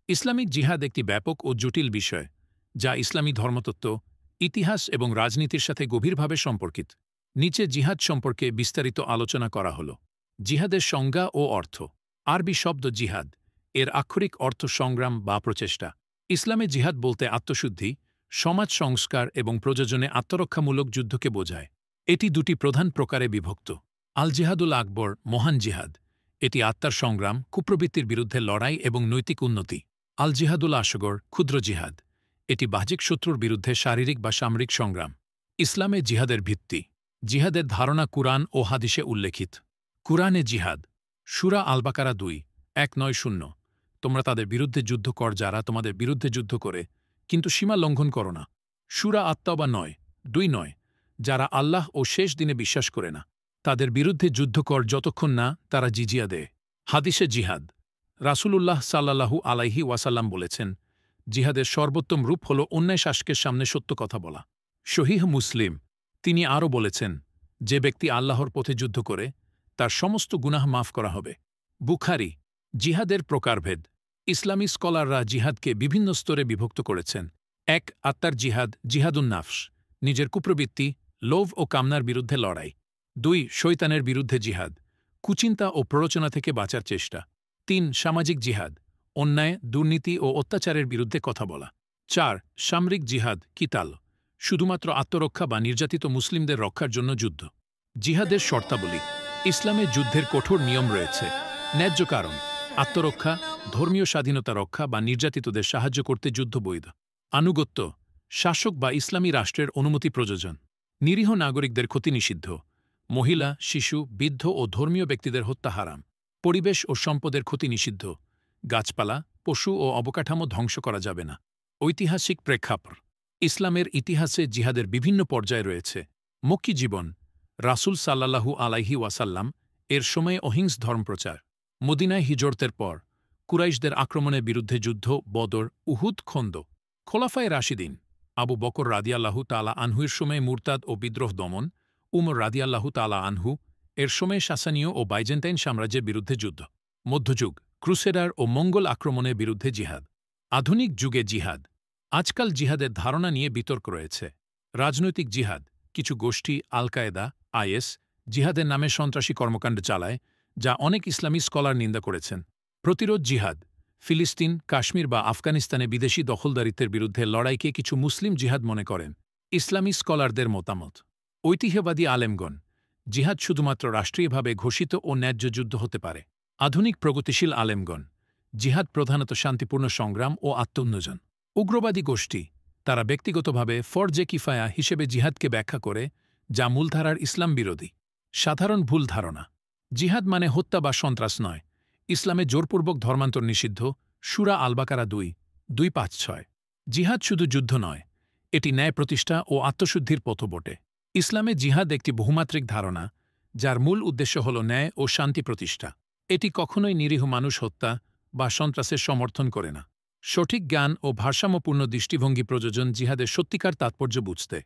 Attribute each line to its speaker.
Speaker 1: Islamic জিহাদ একটি ব্যাপক ও জটিল বিষয় যা ইসলামী ধর্মতত্ত্ব, ইতিহাস এবং রাজনীতির সাথে গভীরভাবে সম্পর্কিত। নিচে জিহাদ সম্পর্কে বিস্তারিত আলোচনা করা হল। জিহাদের সংজ্ঞা ও অর্থ। আরবি শব্দ জিহাদ, এর আক্ষরিক অর্থ সংগ্রাম বা প্রচেষ্টা। ইসলামে জিহাদ বলতে আত্মশুদ্ধি, সমাজ সংস্কার এবং প্রযোজনে আত্মরক্ষামূলক যুদ্ধকে বোঝায়। এটি দুটি প্রধান প্রকারে বিভক্ত। আল জিহাদুল আকবর, মহান জিহাদ, এটি আত্মার সংগ্রাম, কুপ্রবৃত্তির বিরুদ্ধে লড়াই এবং নৈতিক উন্নতি। আল জিহাদুল আসগর, ক্ষুদ্র জিহাদ, এটি বাহ্যিক শত্রুর বিরুদ্ধে শারীরিক বা সামরিক সংগ্রাম। ইসলামে জিহাদের ভিত্তি। জিহাদের ধারণা কুরআন ও হাদিসে উল্লেখিত। কুরআনে জিহাদ, সূরা আল বাকারা 2:190, তোমরা তাদের বিরুদ্ধে যুদ্ধ কর যারা তোমাদের বিরুদ্ধে যুদ্ধ করে, কিন্তু সীমা লঙ্ঘন করো না। সূরা আত-তাওবা 9:2-9, যারা আল্লাহ ও শেষ দিনে বিশ্বাস করে না, তাদের বিরুদ্ধে যুদ্ধ কর যতক্ষণ না তারা জিজিয়া দেয়। হাদিসে জিহাদ, রাসূলুল্লাহ সাল্লাল্লাহু আলাইহি ওয়াসাল্লাম বলেছেন, জিহাদের সর্বোত্তম রূপ হল অন্যায় শাসকের সামনে সত্য কথা বলা। সহিহ মুসলিম, তিনি আরও বলেছেন, যে ব্যক্তি আল্লাহর পথে যুদ্ধ করে তার সমস্ত গুনাহ মাফ করা হবে। বুখারী, জিহাদের প্রকারভেদ। ইসলামী স্কলাররা জিহাদকে বিভিন্ন স্তরে বিভক্ত করেছেন। 1. আত্মার জিহাদ, জিহাদুন নাফস, নিজের কুপ্রবৃত্তি, লোভ ও কামনার বিরুদ্ধে লড়াই। 2. শয়তানের বিরুদ্ধে জিহাদ, কুচিন্তা ও প্ররোচনা থেকে বাঁচার চেষ্টা। 3. সামাজিক জিহাদ, অন্যায়, দুর্নীতি ও অত্যাচারের বিরুদ্ধে কথা বলা। 4. সামরিক জিহাদ, কিতাল, শুধুমাত্র আত্মরক্ষা বা নির্যাতিত মুসলিমদের রক্ষার জন্য যুদ্ধ। জিহাদের শর্তাবলী। ইসলামে যুদ্ধের কঠোর নিয়ম রয়েছে। ন্যায্য কারণ, আত্মরক্ষা, ধর্মীয় স্বাধীনতা রক্ষা বা নির্যাতিতদের সাহায্য করতে যুদ্ধ বৈধ। আনুগত্য, শাসক বা ইসলামী রাষ্ট্রের অনুমতি প্রয়োজন। নিরীহ নাগরিকদের ক্ষতি নিষিদ্ধ। মহিলা, শিশু, বৃদ্ধ ও ধর্মীয় ব্যক্তিদের হত্যা হারাম। পরিবেশ ও সম্পদের ক্ষতি নিষিদ্ধ। গাছপালা, পশু ও অবকাঠামো ধ্বংস করা যাবে না। ঐতিহাসিক প্রেক্ষাপট। ইসলামের ইতিহাসে জিহাদের বিভিন্ন পর্যায় রয়েছে। মক্কি জীবন, রাসূল সাল্লাল্লাহু আলাইহি ওয়াসাল্লাম এর সময়ে অহিংস ধর্মপ্রচার। মদিনায় হিজরতের পর কুরাইশদের আক্রমণের বিরুদ্ধে যুদ্ধ, বদর, উহুদ, খন্দক। খোলাফায়ে রাশিদিন, আবু বকর রাদিয়াল্লাহু তাআলা আনহুর সময়ে মুরতাদ ও বিদ্রোহ দমন, উমর রাদিয়াল্লাহু তাআলা আনহু এর সময়ে সাসানীয় ও বাইজেন্টাইন সাম্রাজ্যের বিরুদ্ধে যুদ্ধ। মধ্যযুগ, ক্রুসেডার ও মঙ্গল আক্রমণের বিরুদ্ধে জিহাদ। আধুনিক যুগে জিহাদ। আজকাল জিহাদের ধারণা নিয়ে বিতর্ক রয়েছে। রাজনৈতিক জিহাদ, কিছু গোষ্ঠী, আল কায়েদা, আইএস, জিহাদের নামে সন্ত্রাসী কর্মকাণ্ড চালায়, যা অনেক ইসলামী স্কলার নিন্দা করেছেন। প্রতিরোধ জিহাদ, ফিলিস্তিন, কাশ্মীর বা আফগানিস্তানে বিদেশি দখলদারিত্বের বিরুদ্ধে লড়াইকে কিছু মুসলিম জিহাদ মনে করেন। ইসলামী স্কলারদের মতামত। ঐতিহ্যবাদী আলেমগণ, জিহাদ শুধুমাত্র রাষ্ট্রীয়ভাবে ঘোষিত ও ন্যায্য যুদ্ধ হতে পারে। আধুনিক প্রগতিশীল আলেমগণ, জিহাদ প্রধানত শান্তিপূর্ণ সংগ্রাম ও আত্মোন্নয়ন। উগ্রবাদী গোষ্ঠী, তারা ব্যক্তিগতভাবে ফরজে কিফায়া হিসেবে জিহাদকে ব্যাখ্যা করে, যা মূলধারার ইসলাম বিরোধী। সাধারণ ভুল ধারণা। জিহাদ মানে হত্যা বা সন্ত্রাস নয়। ইসলামে জোরপূর্বক ধর্মান্তর নিষিদ্ধ, সূরা আল বাকারা 2:2-5-6। জিহাদ শুধু যুদ্ধ নয়, এটি ন্যায় প্রতিষ্ঠা ও আত্মশুদ্ধির পথ বটে। ইসলামে জিহাদ একটি বহুমাত্রিক ধারণা, যার মূল উদ্দেশ্য হল ন্যায় ও শান্তি প্রতিষ্ঠা। এটি কখনোই নিরীহ মানুষ হত্যা বা সন্ত্রাসের সমর্থন করে না। সঠিক জ্ঞান ও ভারসাম্যপূর্ণ দৃষ্টিভঙ্গি প্রয়োজন জিহাদের সত্যিকার তাৎপর্য বুঝতে।